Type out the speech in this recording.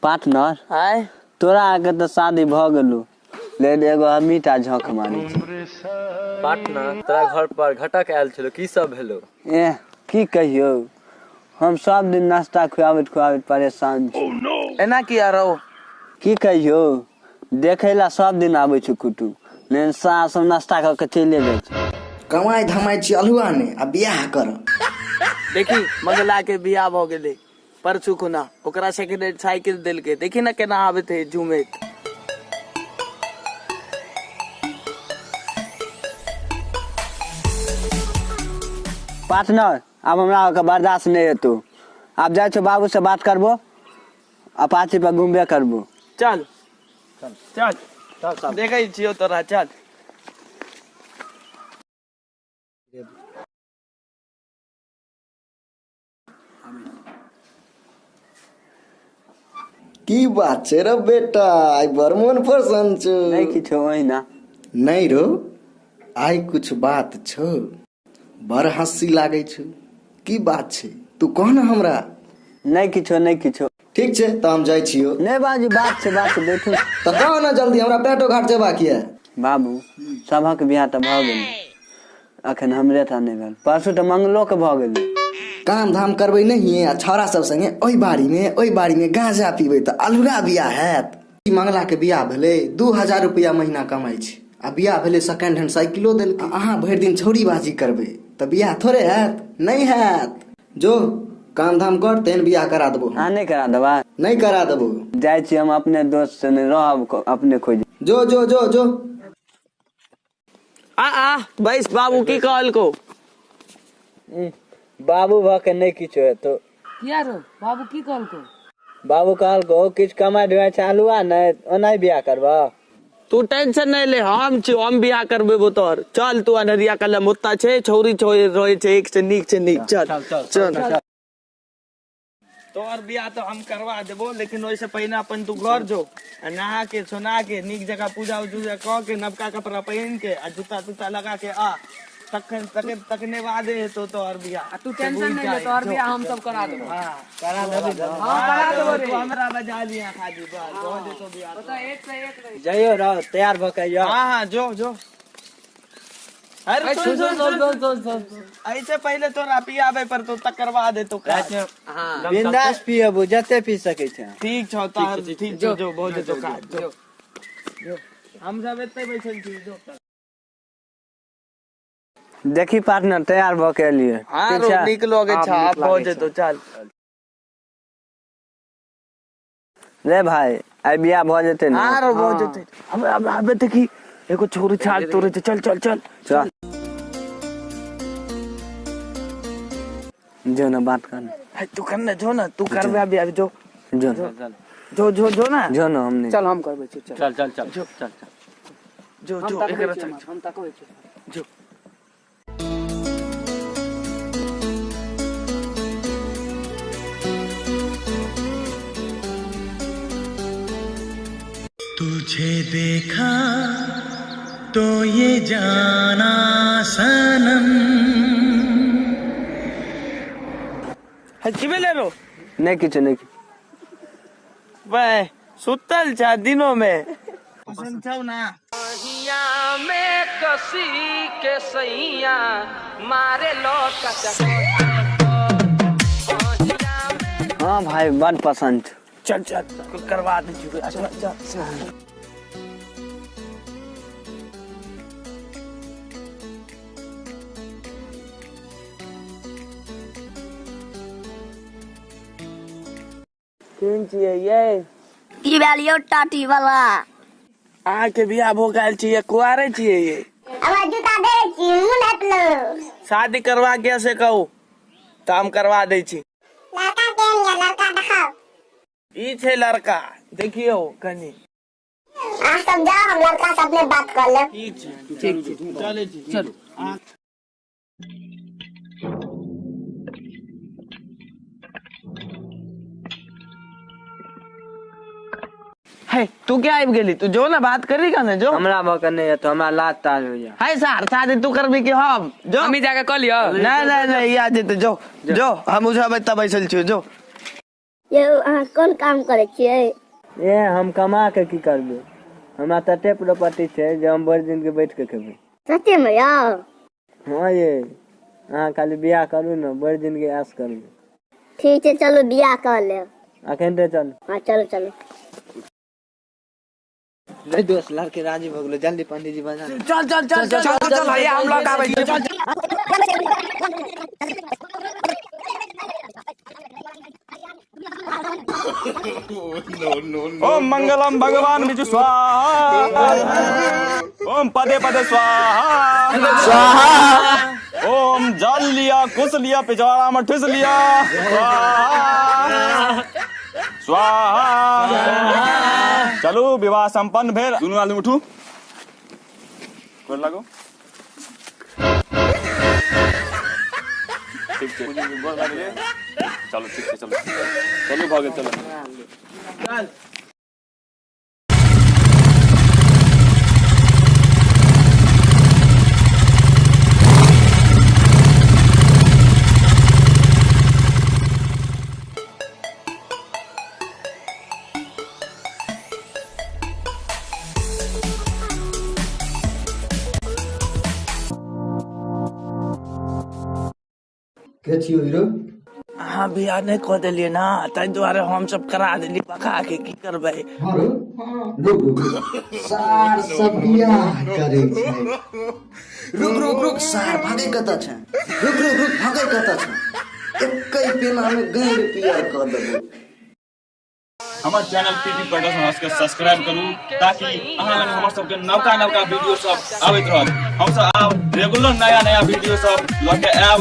Partner आय तोरा आके तो शादी भ गेलू लेकिन एगो हमीटा झोंक मारी पार्टनर तोरा घर पर घटक आयल छलो की सब भेलो ए की कहियो हम सब दिन नाश्ता खुआबैत परेशान छी एना किया रहो की कहियो देखे ला सब दिन आबै छै कुटुम लेकिन सास सब नाश्ता क के चले जाइ छै कमाई धमाई छी अलहुआ ने आ बियाह कर देखी मंगला के बियाह भ गेले परसू खुना ओकरा सेकेंड हैंड साइकिल देलके देखी ना केना आवे थे झूमेत पार्टनर अब हमरा के बर्दाश्त नहीं हेतु आप जाए छो बाबू से बात करबो अपाची पर घूमबे करबो चल चल चल देखै छियो तोरा चल की बात छै रे बेटा आई बरमोन पसंद छ नहीं किछो ओहिना नहीं रो आई कुछ बात छ बड़ हंसी लागे छ की बात छै तू कह ना हमरा नहीं किछो ठीक छै त हम जाय छियो नहीं बाजी बात से बैठू त कह ना जल्दी हमरा पेटो घाट जेबा किया बाबू सबक बियाह त भ गेल अखन हमरे ता नहीं भेल परसू त मंगलो के भ गेल काम धाम करबै नहीं आ छौरा सब संगे ओई बाड़ी में गांजा पीबै त अलहुरा बियाह हैत ई मंगला के बियाह भेलै 2000 रुपया महीना कमाई छै आ बियाह भेलै सेकंड हैंड साइकिलो देलकै अहाँ भरि दिन छौरीबाजी करबै त बियाह थोड़े हैत नहीं हैत जो काम धाम कर तेन बियाह करा देबो हां नहीं करा देबा नहीं करा देबो जाय छी हम अपने दोस्त से रहब अपने खोज जो जो जो जो आ बैस बाबू की कहल को बाबू भ के नहीं किछो हेतो किया रो बाबू की कहल को बाबू कहल को किछ कमाई ढोय छै आलुआ नहीं ओनाही बियाह करबा तू टेंशन नहीं ले हम बियाह करबेबो तोर चल तू अनहरिया कल मुत्ता छे छोरी रोए छे एक से नीक चल तोर बियाह तो हम करवा देबो लेकिन ओइसे पहले अपन तू घर जो नहा के सोना के नीक जगह पूजा उजा क के नवका कपड़ा पहन के आ जूता लगा के आ तकने वादे तो तोर बियाह तू टेंशन नहीं ले तोर बियाह हम सब करा देबो हां करा देबो तू हमरा बजा लिया खाली बस हो जे तो बियाह बता एक से एक रही जइयो रहो तैयार भ के आइयो हां जो अरे सुन ऐसे पहले तोरा पियाबे पर तो तक करवा दे तो हां बिंदास पियबो जते पी सके छै ठीक छौ तार ठीक जो बहुत तो का जो हम सब एते बैठल छी जो देखी पार्टनर तैयार भ के लिए हां रो निकलोगे छाप बहुत तो चल रे भाई आई बियाह भ जेते ना हां रो बहुत जेते हम आबे देखी एगो छोरी छाड़ तोरे चल जो ना बात कर तू करना जो ना तू करबे अभी जो ना जो ना हमने चल हम करबे चल जो एकरा चल हम तकबै जो तुझे देखा तो ये जाना सनम हकीबे ले लो नहीं किछो नहीं वे सुतल छा दिनों में पसंद छौ ना हिया में कसी के सैया मारे लो हां भाई बड़ पसंद चल करवा दे चल केन छिए ये वालियो टाटी वाला आके बियाह भो गेल छिए कुआरे छिए ये हमरा जूता दे छी मुनत लो शादी करवा के से कहू त हम करवा दे छी लड़का केन या लड़का दिखाओ ई छे लड़का देखियो कनी आ सब जाओ हम लड़का से अपने बात कर ले ठीक चले चल है तू क्या आइब गेली तू जो ना बात करी का ना जो हमरा भके नहीं है तो हमरा लात ताज हो जा है सर शादी तू करबी कि हम जो हम ही जाके कर लियो नहीं या जे तो जो हम उठा तब बैसल छियो जो ये अहाँ कोन काम करे छियै? ए हम कमा के की करबे, हमरा तते प्रॉपर्टी छै जे हम भरि दिन के बैठ के खेबै। सच्चे में यार? हाँ ये, अहाँ खाली बियाह करू ने, भरि दिन के ऐश करबे। ठीक है चलो बियाह कर ले। अखन ते चल। हाँ चलो चलो। ले दोस्त लड़के राजी भ गेलो, जल्दी पंडित जी बजा। चल चल चल चल चल चल भैया हम लोग आवे छी, चल ओम मंगलम भगवान विष्णु स्वाहा, ओम पदे पदे स्वाहा स्वाहा, ओम जल लिया कुछ लिया पिछवाड़ा में ठुस लिया स्वाहा स्वाहा। चलो विवाह संपन्न भेल, दुनू आदमी उठू, गोर लागो। ठीक छै, गोर लागो। चलो ठीक छै, चलो चलो भागे चलो चल। के छियो हीरो? हाँ बियाह नहीं कर दिलिए ना, ताहि दुआरे हम सब करा दिली पका के, की करबै? हाँ रो, रुक रुक रुक, सार सब बियाह करे छै। रुक रुक रुक, सार भागे कतऽ छै? रुक रुक रुक, भागे कतऽ छै? एकै पेना में गैर पियर कर देबो। हमारे चैनल पीटी प्रोडक्शन के सब्सक्राइब करू, ताकि अहाँ लग हमर सबके नवका नवका वीडियो सब आबैत रहत। हम सब आब रेगुलर नया नया वीडियो सब लऽ के आएब।